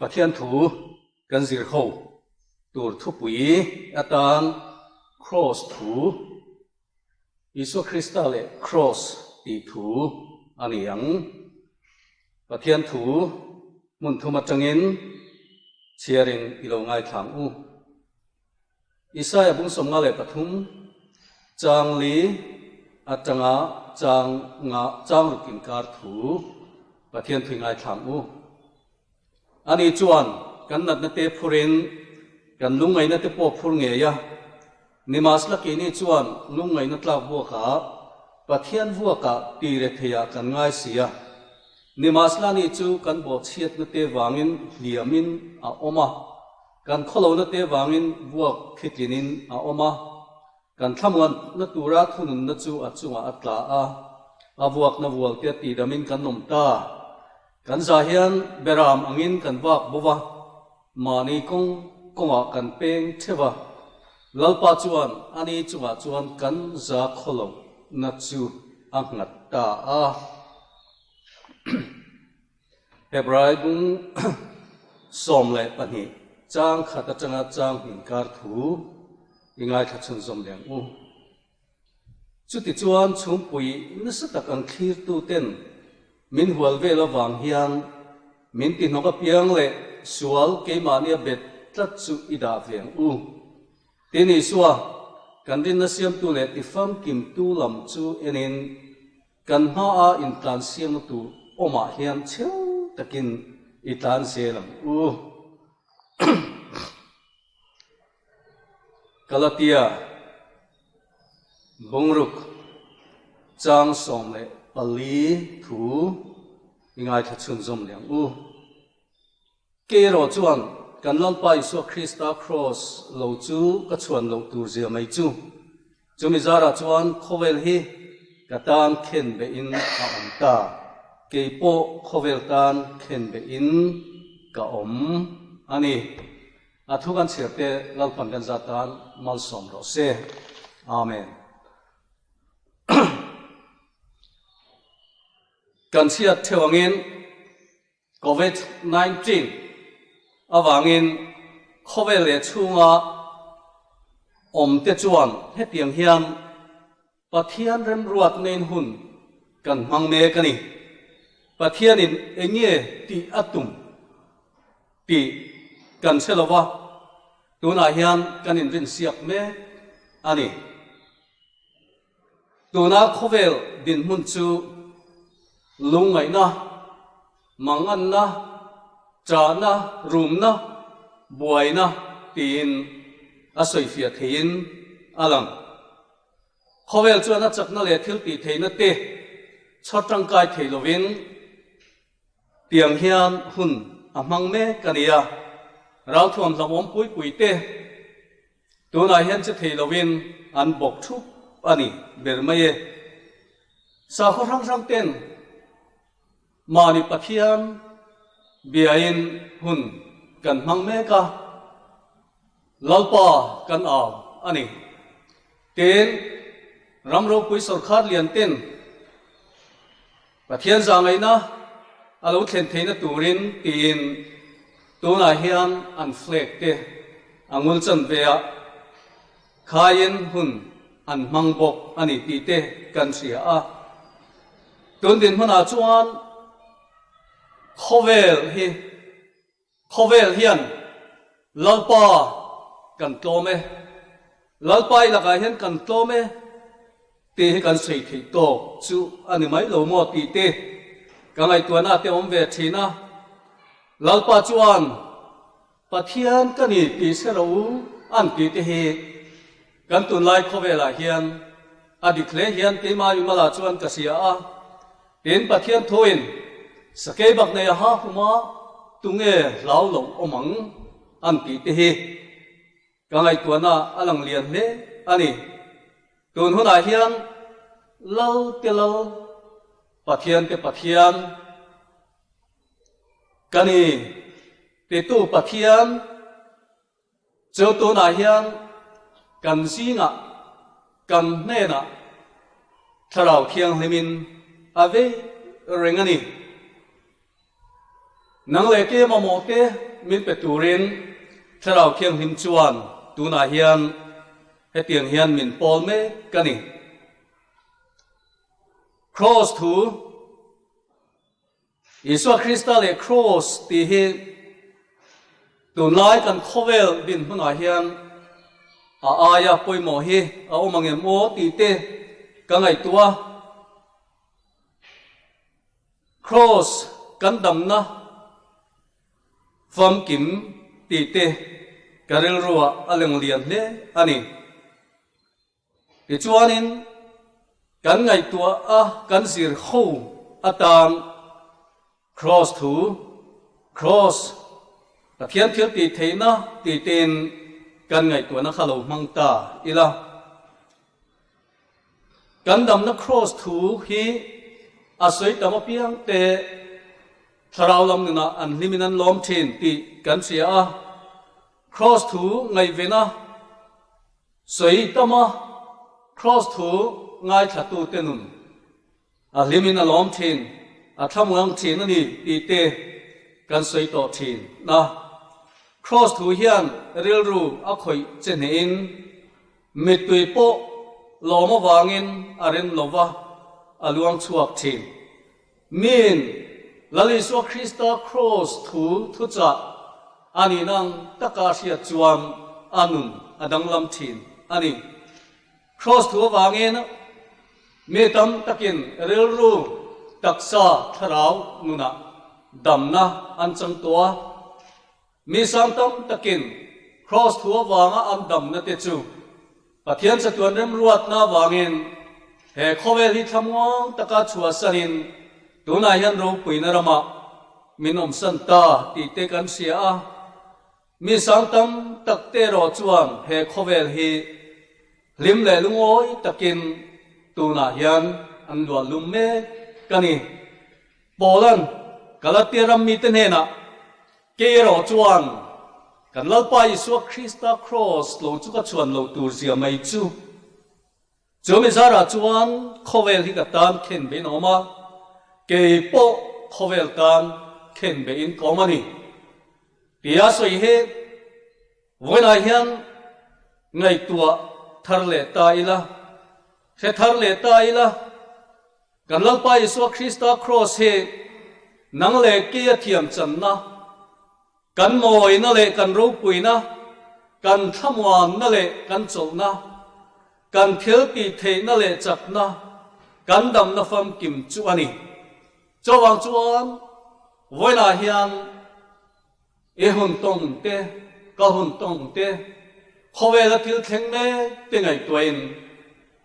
pathian thu kan zir kho tur thu pui atan cross thu Isu Krista le cross ti thu aniang pathian thu mun thu matangin chiarin ilongai thang u Isaya bung somnga le pathum chang li atanga chang nga chang rukin kar thu pathian thui ngai thang u ani chuan kan nat na te phurin kan lungai na te po phur nge ya nimas la ke ni chuan lungai na tlak bo kha pathian vua ka ti re theya kan ngai sia nimas la ni chu kan bo chiat na te wangin liamin a oma kan kholo na te wangin vua khitlinin a oma kan thamuan na tura thunun na chu a chunga atla a vuak na vual te ti damin kan nom ta kan za hian beram angin kan wak bowa mani konga kan peng thewa lalpa chuan ani chunga chuan kan za kholo na chu angat ta a Hebrai bung som le pani chang khata changa chang hinkar thu ingai thachun zom leng u chuti chuan chumpui nasatak ang thir tu ten min hual vela wang hian min ti noka piang le sual keimania bet tlat chu ida veng u tini suwa kan din na siam tu le ti fam kim tu lam chu enin kan ha a in tlan siam tu oma hian cheu takin itlan selam u Galatia bungruk chang som le pali thu ingai thachun zom leng u ke ro chuan kan lal pai so Krista cross lo chu ka chuan lo tur zia mai chu chumi zara chuan khovel hi katan khen be in a om ta ke po khovel tan khen be in ka om ani athukan chirte lalpan kan zatan mal som ro se amen kan siat thewangin COVID-19 awangin khovel le chunga om te chuan hetiang hian pathian rem ruat nen hun kan mang me kani pathian in engie ti atum ti kan selowa tuna hian kan in rin siak me ani tuna khovel din mun chu lungai na mangan na cha na rum na buai na tin asoi fia thein alang khovel chu na chakna le thil ti theina te chotang kai theilovin tiang hian hun amang me kania rau thuam lamom pui pui te tuna hian che theilovin an bok thu ani bermaye sa kho rang rang ten mani pathian biain hun kan mang me ka lalpa kan aw ani ten ramro pui sarkar lian ten pathian zangai na alo thlen theina turin tin tuna hian an flek te angul chan vea khain hun an mangbok ani ti te kan sia a tun din huna chuan khovel hian lalpa kan tlome lalpai laka hian kan tlome te kan sei thei to chu ani mai lo mo ti te kangai tuana te om ve thina lalpa chuan pathian kani ti selo an ti te he kan tun lai khovela hian adikhle hian te ma yumala chuan kasia a ten pathian thoin sakei bak nei ha huma tunge lau lo omang an ti te he kangai tuana alang lian le ani tun huna hian lau te lau pathian te pathian kani te tu pathian cho tu na hian kan zinga kan nena tharau khiang lemin ave rengani nang le ke ma mo te min pe turin tharau khiang him chuan tuna hian he tiang hian min pol me kani cross thu Isua Krista le cross ti hi tunlai kan khovel din huna hian aya poimo hi a omangem o ti te kangai tua cross kan damna fam kim ti te karel ruwa aleng lian le ani ti chuanin kan ngai tua a kan sir kho atam cross thu cross ta thian thial ti theina ti ten kan ngai tua na khalo mangta ila kan dam na cross thu hi asoi tama piang te tharau lam na an liminan lom thin ti kan sia a cross thu ngai vena soi tama cross thu ngai thatu tenun a limina lom thin a thamuang thin ani ti te kan soi to thin na cross thu hian ril ru a khoi chen in mitui po loma wangin aren lova aluang chuak thin min laliswa Krista cross thu cha ani nang takasia chuam anun adang lam thin ani cross thu wangin metam takin ril ru taksa tharau nuna damna anchang tua mi samtam takin cross thu wanga am damna te chu pathian chatuan rem ruat na wangin he khovel hi thamwang taka chua sanin tuna hian ro puina rama minom santa ti te kan sia a mi samtam takte ro chuan he khovel hi lim le lungoi takin tuna hian an lua lumme kani bolan galatiram mi ten hena ke ro chuan kan lalpa Isua Krista cross lo chu ka chuan lo tur zia mai chu chomi zara chuan khovel hi ka tan khen be noma ke po khovel tan khen be in komani tia soi he voina hian ngai tua tharle ta ila se tharle ta ila kan lalpa Isua Krista cross he nang le ke thiam chan na kan moi na le kan ro pui na kan thamwan na le kan chol na kan thil pi the na le chak na kan dam na fam kim chu ani chawang chuan voina hian e hun tong te ka hun tong te khowela thil thleng me te ngai toin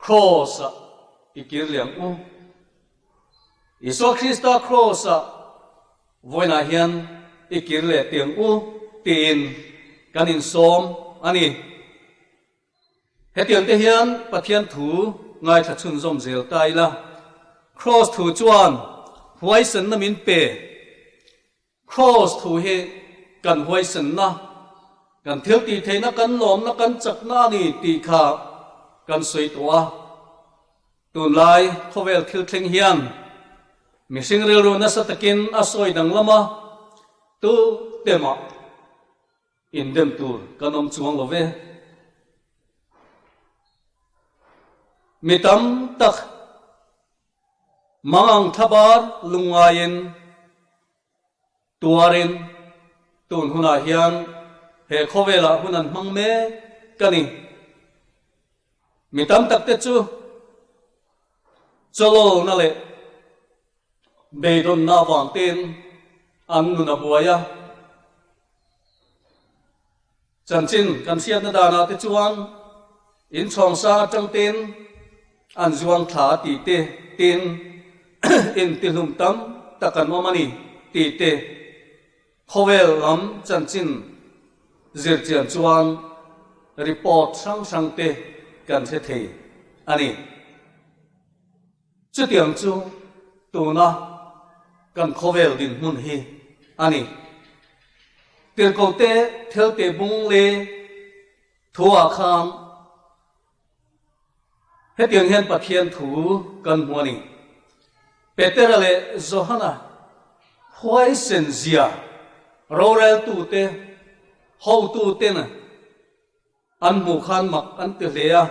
cross ikir liam u Isua Krista cross voina hian ikir le tiang u tin kanin som ani hetian te hian pathian thu ngai tha chun zom zel tai la cross thu chuan huai san na min pe cross thu he kan huai san na kan thil ti theina kan lom na kan chak na ni ti kha kan soi towa tun lai khovel thil thleng hian mising ril ru na satakin asoi dang lama tu tema indem tur kanom chuang love mitam tak mang thabar lungayen tuarin tun huna hian he khovela hunan mangme kani mitam tak te chu cholo na le beidon na wang ten an nuna buaya chanchin kan siat na dana te chuan in chong sa chang ten an zuang tha ti te tin in tilum tam takan momani ti te khovel lam chanchin zir chian chuan report sang sang te kan se thei ani chu tiang chu tu na kan khovel din mun hi ani tir ko te thel te bung le thua kham he tiang hian pathian thu kan muani Peter le Johana huai sen zia rorel tu te ho tu te na an mu khan mak an te lea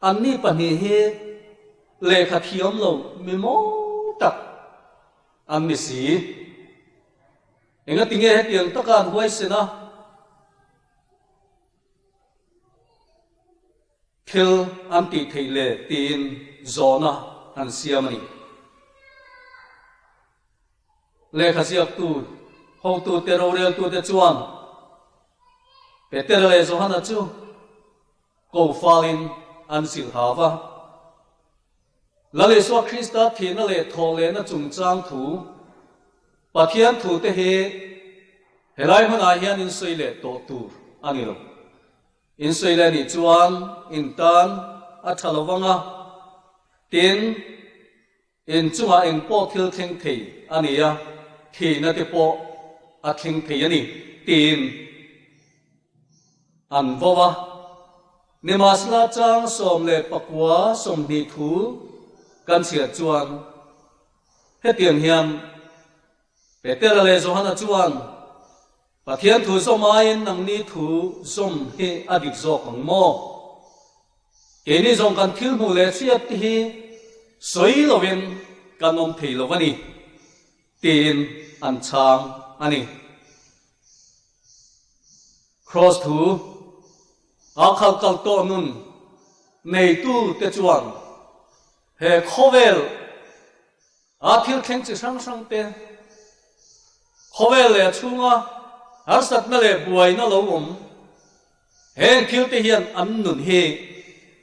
an ni pani he le kha thiam lo mi mo tak an mi si enga tinge he tiang takan huai sena thil an ti theile tin zona an siamani le kha siak tu ho tu te rorel tu te chuan Peter le Johanna chu ko falin an sil hawa la le so Krista thina le thole na chung chang thu pathian thu te he helai hona hian in soile to tu ani lo in soile ni chuan in tan a thalawanga tin in chunga in po thil theng thei ania thina te po a theng thei ani tin an vowa nimasla chang som le pakwa som ni thu kan sia chuan he tiang hian Peter le Johanna chuan pathian thu somain nang ni thu som he adik zo khang mo ke ni zong kan thil mu le chiat hi soi lovin kanom thei lovani tin an chang ani cross thu akhal kal to nun nei tu te chuan he khovel athil kheng chi sang sang te khovel le chunga har sat na le buai na lo hen thil te hian an nun he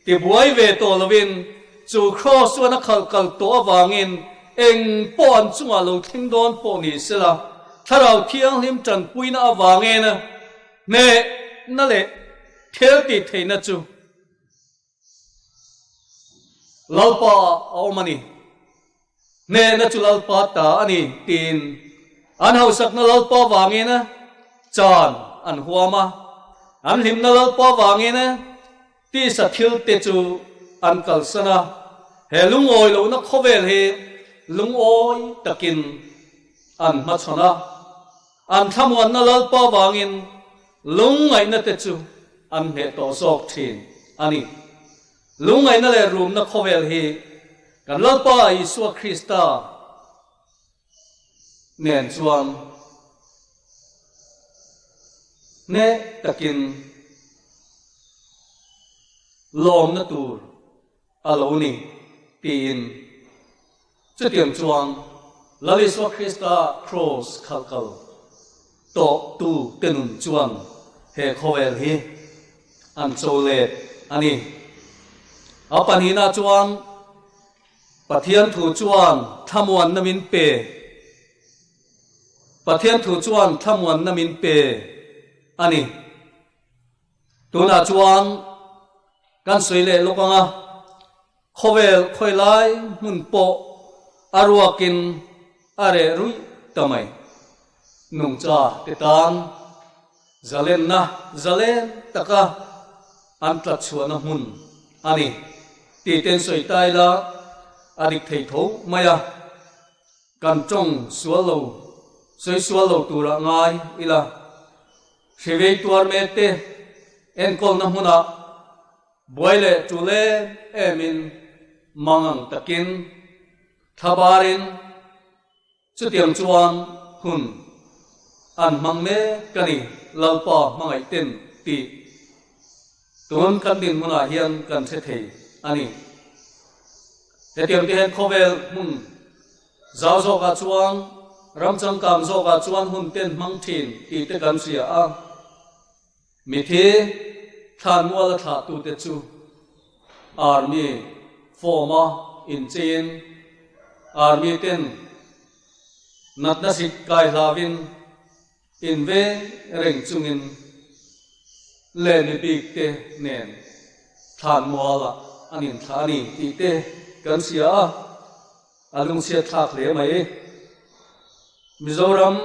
ti buai ve to lovin chu cross wana khal kal to awangin eng pon chunga lo thing don po ni sela tharau thiang lim tran puina awangena ne na le thel ti theina chu lalpa awmani ne na chu lalpa ta ani tin an hausak na lalpa wangena chan an huama an lim na lalpa wangena ti sa thil te chu an kalsana he lung oi lo na khovel he lung oi takin an machona an thamwan na lalpa wangin lung ai na te chu an he to sok thin ani lung ai na le room na khovel hi kan lalpa Isu Krista nen chuan ne takin lom na tur alo ni tin chu tiam chuan Isu Krista cross khalkal to tu tenun chuan he khovel hi an chole ani apanina chuan pathian thu chuan thamuan namin pe pathian thu chuan thamuan namin pe ani tuna chuan kan soile lokanga khovel khoilai mun po aruakin are rui tamai nungcha tetan zalen na zalen taka antla chuana mun ani ti ten soi tai la adik thei tho maya kan chong sualo soi sualo tura ngai ila shevei tuar mete en kol na huna boile chule emin mangang takin thabarin chutiam chuan hun an mangme kani lalpa mangai ten ti tun kan din muna hian kan se thei ani te tiam te hen khovel mun zau zo ka chuang ramchang kam zo ka chuan hun ten mang thin ti te kan sia a mi the than wala tha tu te chu army former in chain army ten natna sit kai lavin in ve reng chungin le ni big te nen than wala anin thani ti te kan sia alung sia thak le mai Mizoram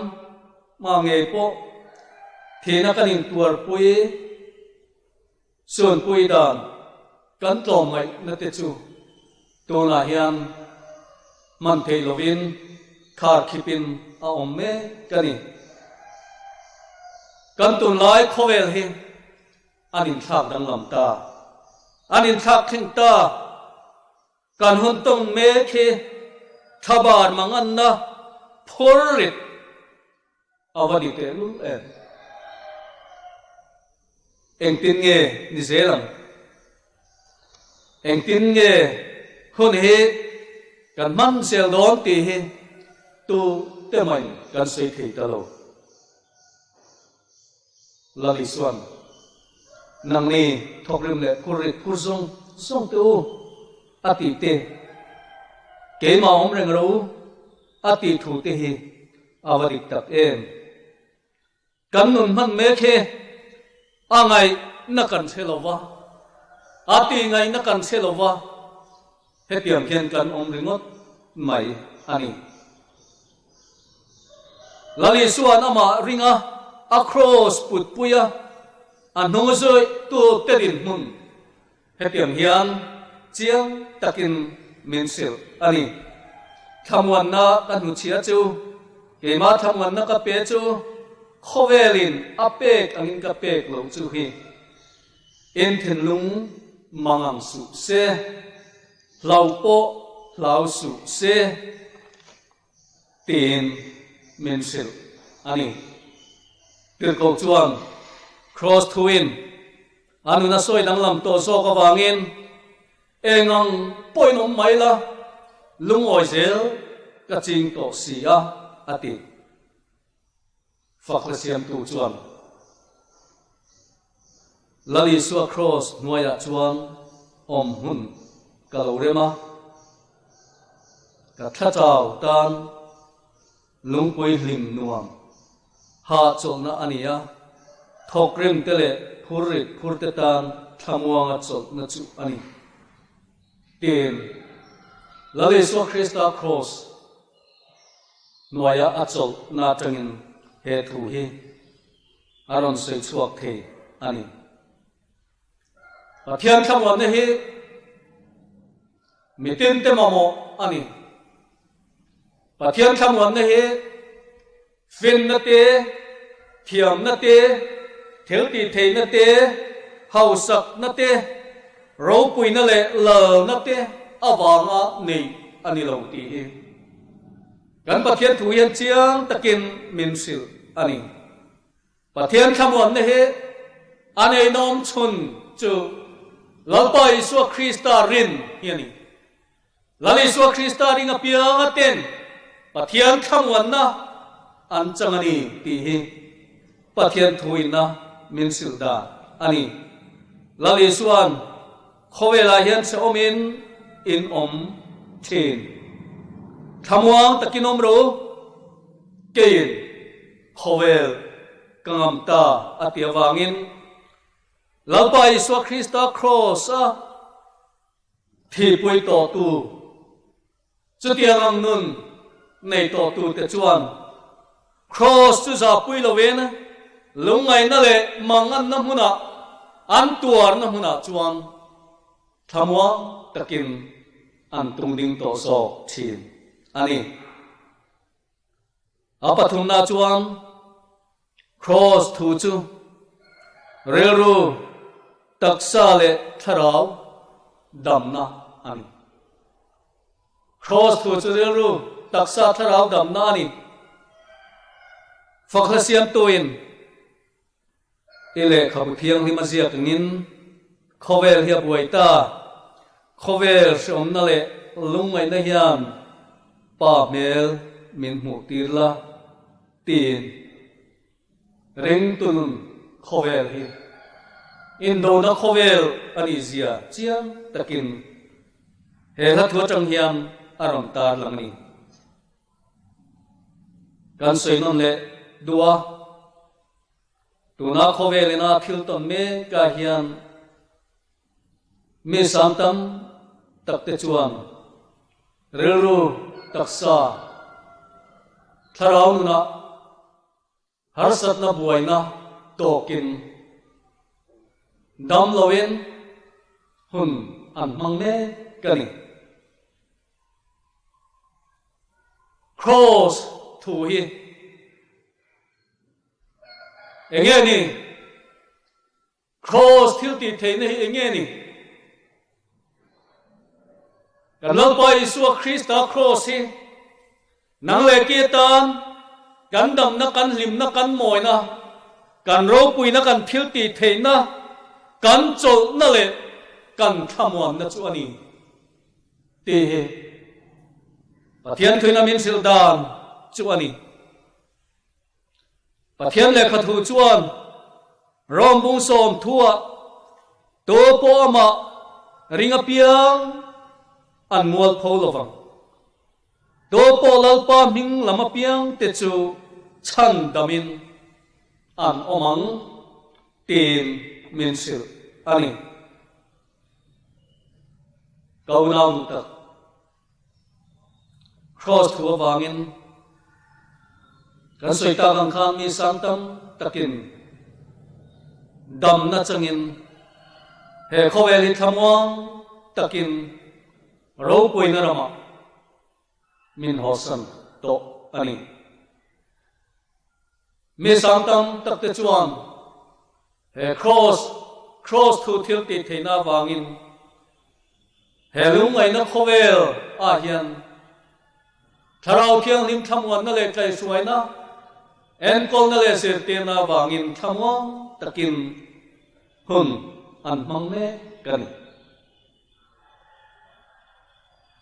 ma nge po thina kanin tuar pui sun pui dan kan tlom mai na te chu tona hian man thei lovin khar khipin a omme kani kan tun lai khovel hi anin thak dang lam ta anin thak thing ta kan hun tong me khi thabar mangan na phorit awadi te lul eng tin nge ni zelam eng tin nge hun hi kan man sel don ti hi tu te mai kan sei thei ta lo lali suan nang ni thokrim le kurit kurzong song tu ati te ke ma om reng ro ati thu te hi awadi tak kan nun man me khe angai na kan selowa ati ngai na kan selowa hetiam khian kan om ringot mai ani lali suan ama ringa across put puya anong zoi tu tedin mun hetiam hian chiang takin minsil ani thamwan na kan nu chia chu kema thamwan na ka pe chu khovelin apek angin ka pek lo chu hi en then lung mangang su se lau po lau su se tin minsil ani tir ko chuan cross to win anu na soi dang lam to so ka wangin engang poinom maila lung oi zel ka ching to sia ati faklasiam tu chuan lali suwa cross noya chuan om hun kalorema ka thachau tan lungpui hlim nuam ha cholna ania thokrim tele phurit phurte tan thamuanga chol na chu ani tin lali suwa Krista cross noya achol na tangin he thu hi aron sei chuak the ani pathian thamwan ne hi mitin te mamo ani pathian thamwan ne hi fin na te thiam na te thelti thei na te hausak na te ro pui na le lo na te awanga nei ani lo ti hi kan pathian thu hian chiang takin minsil ani pathian thamwan ne hi anei nom chun chu lalpai suwa Krista rin hiani lali suwa Krista ring apia aten pathian thamwan na an changani ti hi pathian thuin na minsil da ani lali suan khowela hian se omin in om thin thamwang takinom ro kein khowel kangam ta atia wangin lalpai suwa Krista cross a thi pui to tu chutiang ang nun nei to tu te chuan cross chu za pui lowen lungai na le mangan na huna an tuar na huna chuan thamwa takin an tung ding to so thin ani apathum na chuan cross thu chu relru taksa le tharau damna ani cross thu chu relru taksa tharau damna ani faklasiam toin ile khabu thiang hi maziak nin khovel hi buaita khovel som na le lungai na hiam pa mel min mu tirla tin ring tunun khovel hi indo na khovel ani zia chiang takin he la thua tang hiam aram tar lamni kan soinon le dua tuna khovelina thilton me ka hian me samtam takte chuan relru taksa tharauna harsatna buaina tokin dam lowen hun an mangne kani cross thu hi nghe nè cross thiếu tì thế này nghe nè kan lo pa Isu Krista cross hi nang le kia tan kan dam na kan lim na kan moi na kan ro pui na kan thiếu tì thế na kan chol na le kan thamwan na chu ani ti he pathian thuina min sil dan chu ani pathian le khathu chuan rom bung som thua to po ama ringa piang an mual pholovang to po lalpa ming lama piang te chu chan damin an omang tin min sil ani kaunam tak cross thua wangin kan soita kang khang mi santam takin dam na changin he khoweli thamwang takin ro poina rama min hosan to ani mi santam takte chuan he cross thu thil ti theina wangin he lungai na khowel a hian tharau khiang lim thamwan na le tlai suaina en kol na le sir te na wangin thamwang takin hun an mang ne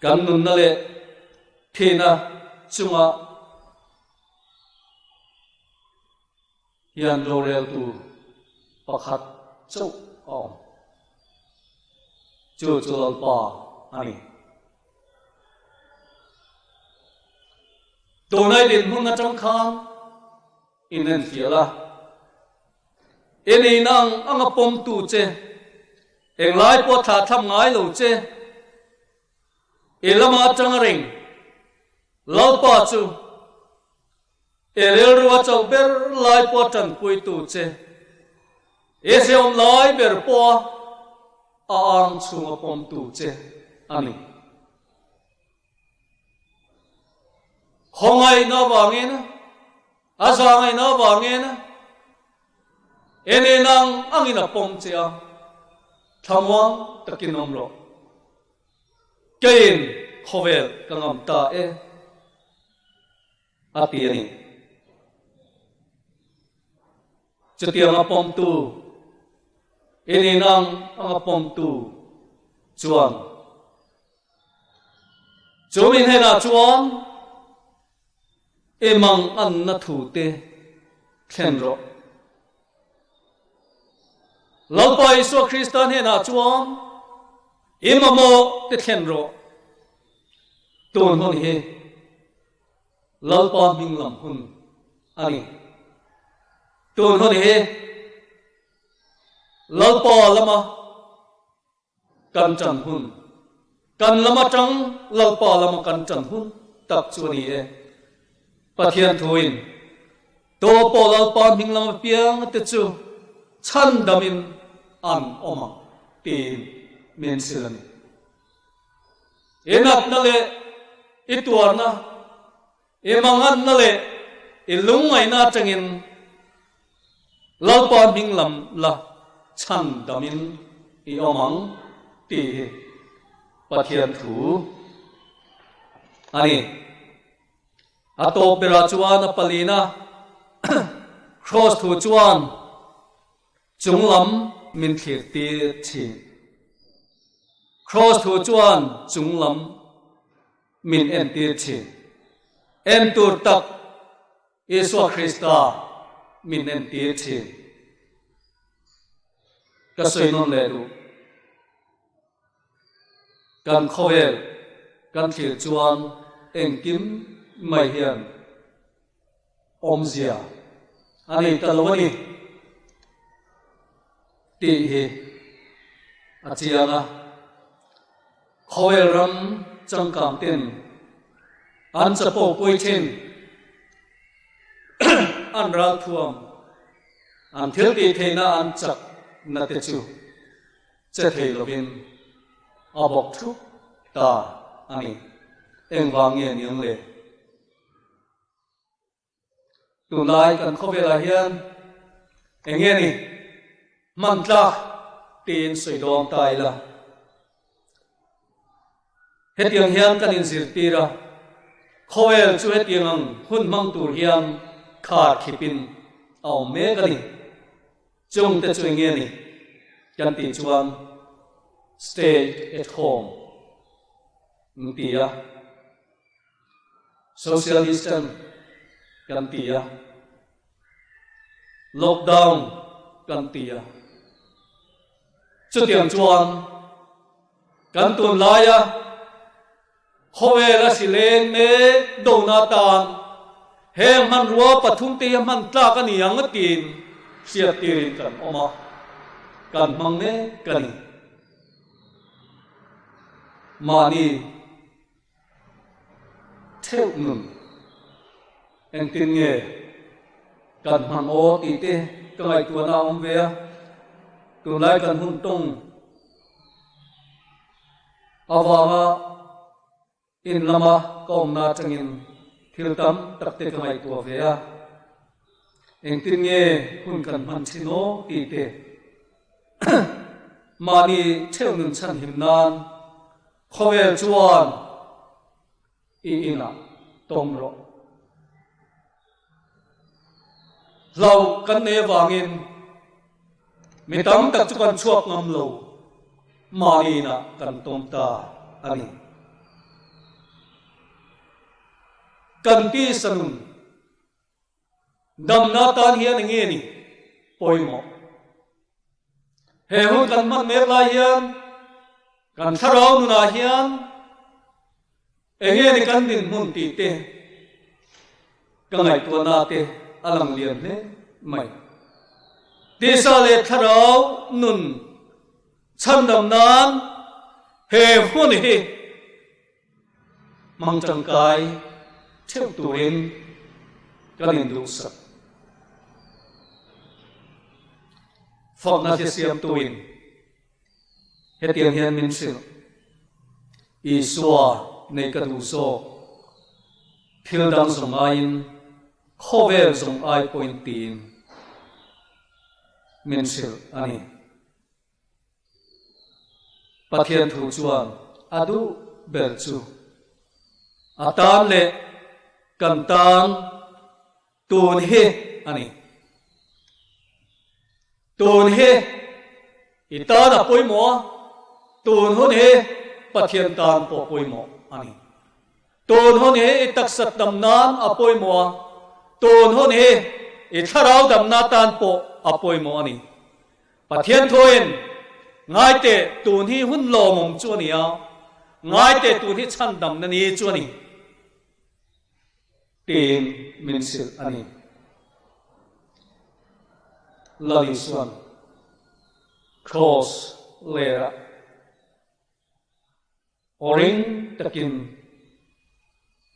kan nun na le thina chunga hian ro rel tu pakhat chau om chu chul pa ani to nai din hun na trong khang inen fiala eni nang anga pom tu che eng lai po tha tham ngai lo che elama chang ring lau pa chu elel ruwa chau ber lai po chan pui tu che ese om lai ber po a ang chunga pom tu che ani hongai na wangin azangai na wangin ene nang angina pom che a thamwang takinom lo kain khovel kangam ta e atiani chutiang apom tu ene nang angapom tu chuan chumin hena chuan emang an na thu te thlenro lalpa Isu Kristan hena chuan emamo te thlenro ton hon he lalpa minglam hun ani ton hon he lalpa lama kan chan hun kan lama chang lalpa lama kan chan hun tak chuani e pathian thuin to po lalpa minglam piang te chu chan damin an oma tin men silani enat na le ituar na emangan na le ilungai na changin lalpa minglam la chan damin i omang ti pathian thu ani ato pera chuan palina cross thu chuan chunglam min thir ti thi cross thu chuan chunglam min en ti thi en tur tak Isu Krista min en ti thi ka soinon le du kan khovel kan thir chuan engkim mai hian omzia ani talwani ti hi achianga khovel ram changkam ten an chapo poithin an ral thuam an thil ti theina an chak na te chu che thei lovin abok thu ta ani engwang ye niang le tunai kan khowela hian enge ni mantla tin soidom taila hetiang hian kanin zirtira khoel chu hetiang hun mang tur hian khar khipin au me kani chung te chu enge ni kan ti chuan stay at home tia social distance kan tia lockdown kan tia chu tiang chuan kan tun laya khowela sileng me dona tan heng man ruwa pathum te man tla kan yang tin sia tirin kan oma kan mang me kani mani theo nun en tin nge kan man o ti te kai tu na om ve tu lai kan hun tong awanga in lama kom na changin thil tam takte kai tu ve en tin nge hun kan man chino ti te mani theo nun chan him nan khowel chuan ina tom ro lau kan ne wangin mi tam tak chu kan chuak ngam lo mani na kan tom ta ani kan ti sanun dam na tan hian nge ni poimo he hun kan man mer la hian kan tharau nu na hian enge ni kan din mun ti te kangai tu na te alang lian le mai ti sa le tharau nun chan dam nan he hun hi mang chang kai theo tuin kan in du sa phok na siam tuin hetiang hian min sil isua nei ka du so thil dang song ain khovel song ai point tin min sil ani pathian thu chuan adu bel chu atan le kan tan tun he ani tun he itan apoi mo tun hun he pathian tan po poi mo ani tun hun he itak sat dam nan apoi mo tun hun he itharau dam na tan po apoi mo ani pathian thoin ngai te tun hi hun lo mom chu ni a ngai te tun hi chan dam na ni chu ni tin min sil ani lali suan cross lera oring takin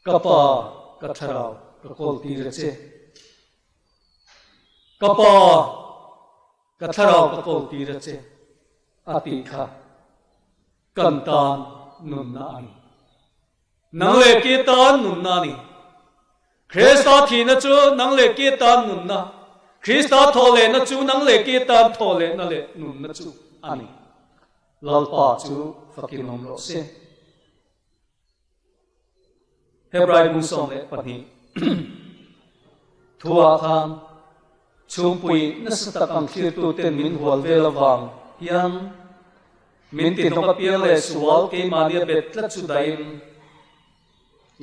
kapa katharau kakol tirache kapa katharau kakol tirache ati kha kantan nun na ani nang le ki tan nun na ni Krista thi na chu nang le ki tan nun na Krista thole na chu nang le ki tan thole na le nun na chu ani lalpa chu fakin om lo se Hebrai bung som le pani thua khan chumpui na satak ang khir tu ten min hual vela wang hian min tin ka pial le sual ke mania bet tla chu dain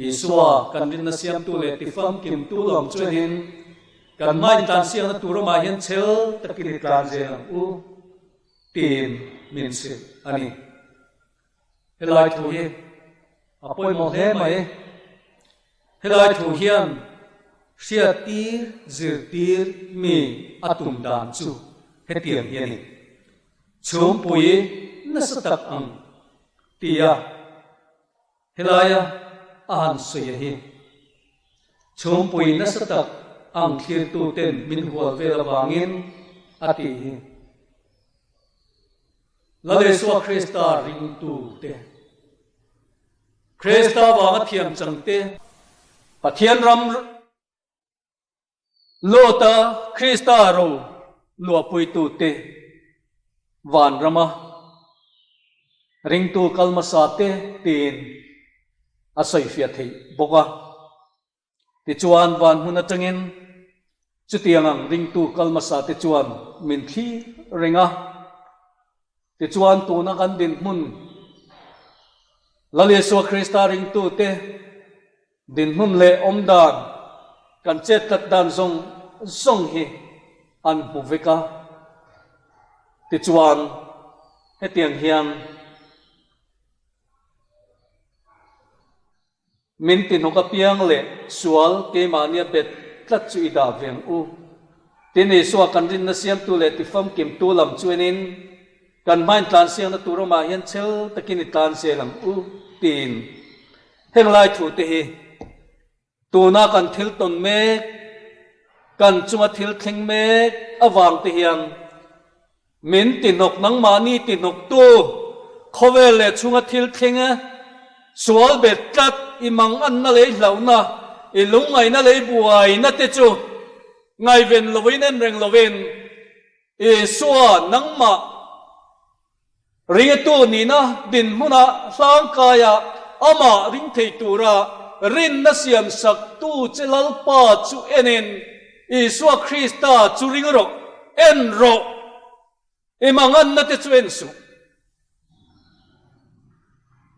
isua kan din na siam tu le tifam kim tu lom chuhin kan mai tan siang na turo ma hian chel takin tlan zel u tin min sil ani helai thu hi apoi mo he mai helai thu hian sia tir zir tir mi atum dan chu hetiang hian chum pui na satak ang tia helaya an soya hi chum pui na satak ang khir tu ten min hual vela wangin ati hi lale suwa Krista ring tu te Krista wang thiam chang te pathian ram lota Krista ro lụa pui tu te van rama ring tu kalma sa te tin asoi fia thei boka ti chuan van hun atangin chutiangang ring tu kalma sa te chuan min thi ringa ti chuan tu na kan din mun lali so Krista ring tu te din mun le om dan kan chet tat dan zong hi an mu veka ti chuan he tiang hian min tin hoka piang le sual ke mania bet tlat chu ida veng u tin e so kan rin na siam tu le ti fam kim tu lam chuenin kan main tlan siang na tu ro ma hian chel takin tlan se lang u tin heng lai thu te hi tu na kan thil ton me kan chunga thil thleng me awang te hian min tinok nang mani tinok tu khovel le chunga thil thleng a sual bet tlat imang an na le hlauna ilungai na le buai na te chu ngai ven lovin en reng lovin e suwa nangma ring tu ni na din huna sang kaya ama ring thei tura rin na siam sak tu chelal pa chu enen Isua Krista chu ring ro en ro imang an na te chu en su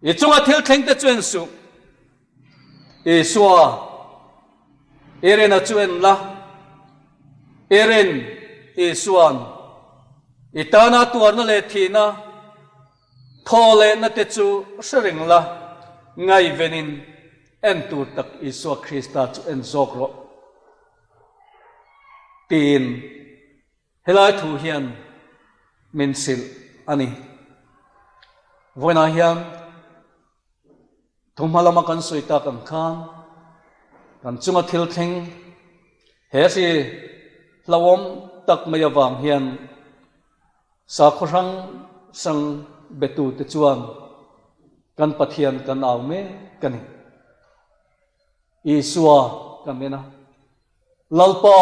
e chunga thil thleng te chu en su Isua eren a chu en la eren Isuan itana tuar na le thina thole na te chu sering la ngai venin en tur tak Isua Krista chu en zok ro tin helai thu hian min sil ani voina hian thumhalama kan soita kan khan kan chunga thil thleng he si lawom tak maya wang hian sa khorang sang betu te chuan kan pathian kan aw me kani Isua kamena lalpa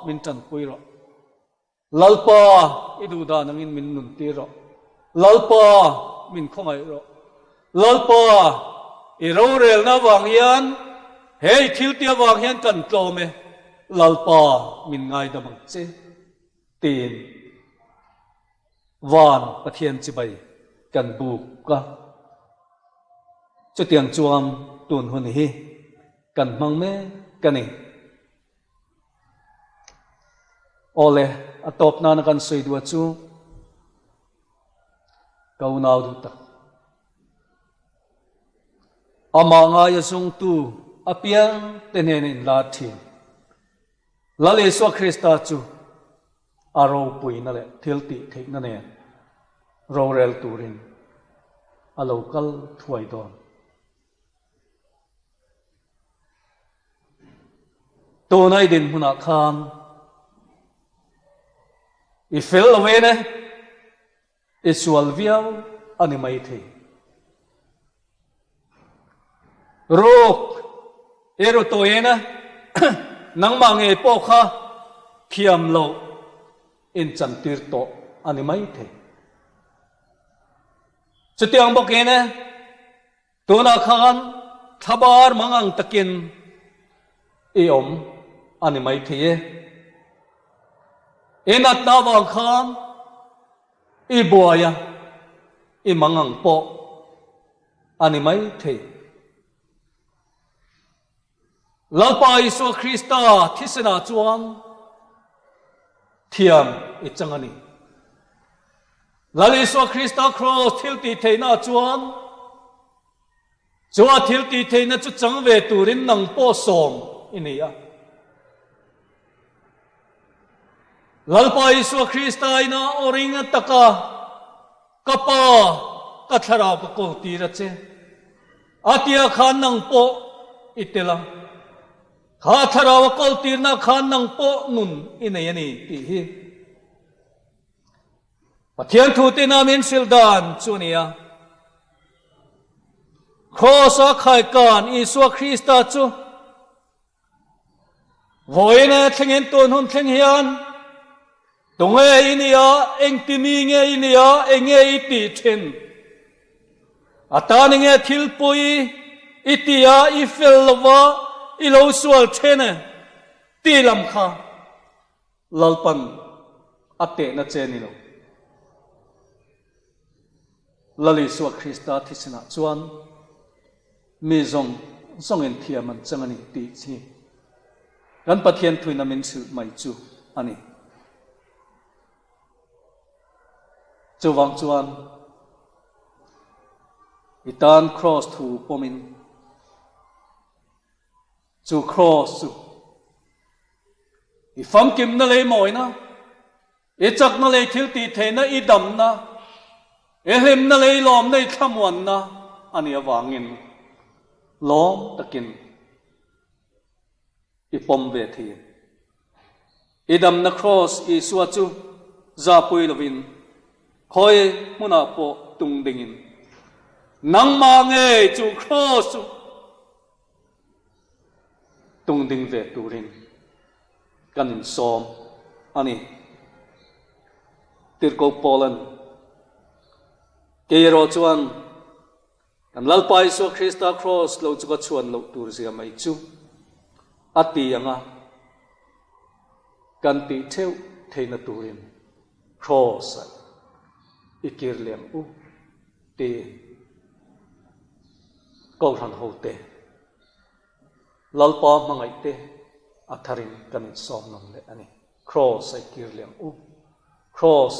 min tan puiro lalpa idu da nangin min nun tiro lalpa min khongai ro lalpa iro rel na wang hian hei thil tia wang hian kan tlome lalpa min ngai da mang che tin van pathian chibai kan bu ka chu tiang chuam tun hun hi kan mang me kani ole atop na kan soi du chu kau nau du ta ama nga ya sung tu apiang tenen in la thin lale so Krista chu aro pui na le thil ti thik na ne ro rel turin a local thuai don to nai din huna khan I fel away na isual viaw ani mai the rok ero to ena nang mange po kha khiam lo in chan tir to ani mai the chutiang bok ena to na khan thabar mangang takin eom ani mai the enat na wang khan I buaya I mangang po ani mai the lalpa Isu Krista thisena chuan thiam I changani lal Isu Krista cross thilti theina chuan chua thilti theina chu changve turin nang po som inia lalpa Isu Krista ina oringa taka kapa kathara ko tira che atia khan nang po itela kha thara ko tirna khan nang po nun inayani ti hi pathian thu te namin sildan chunia khosa khai kan Isu Krista chu voina thlengin ton hun thleng hian Tung nghe inia eng timi nghe inia eng nghe iti chen. Ata ni nghe thil pui itia ifel lova ilo sual chene ti lam kha lalpan ate na cheni lo. Lali suwa Krista thisina chuan mi zong in thiaman changani ti chi. Kan pathian thuina min sil mai chu ani. Chu wang chuan itan cross thu pomin chu cross chu i fam kim na le moi na e chak na le thil ti the na i dam na e hlem na le lom nei thamwan na ani awangin lom takin i pom ve thi i dam na cross i suwa chu za pui lovin khoi muna po tung dingin nang ma nge chu cross tung ding ve turin kanin som ani tirko polan kero chuan kan lalpai so Krista cross lo chuka chuan lo tur sia mai chu ati anga kan ti theu theina turin cross ikir lem u te câu thằng hậu te lalpa mangai te atharin kan som nom le ani cross ai kir lem u cross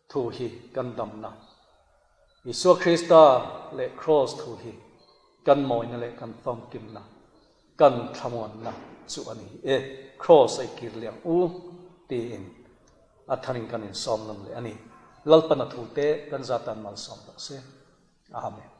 thu hi kan dam na Isu Krista le cross thu hi kan moi na le kan fam kim na kan thamon na chu ani e cross ai kir lem u te in atharin kan som nom le ani lalpa na thu te kan zatan mal som tak se amen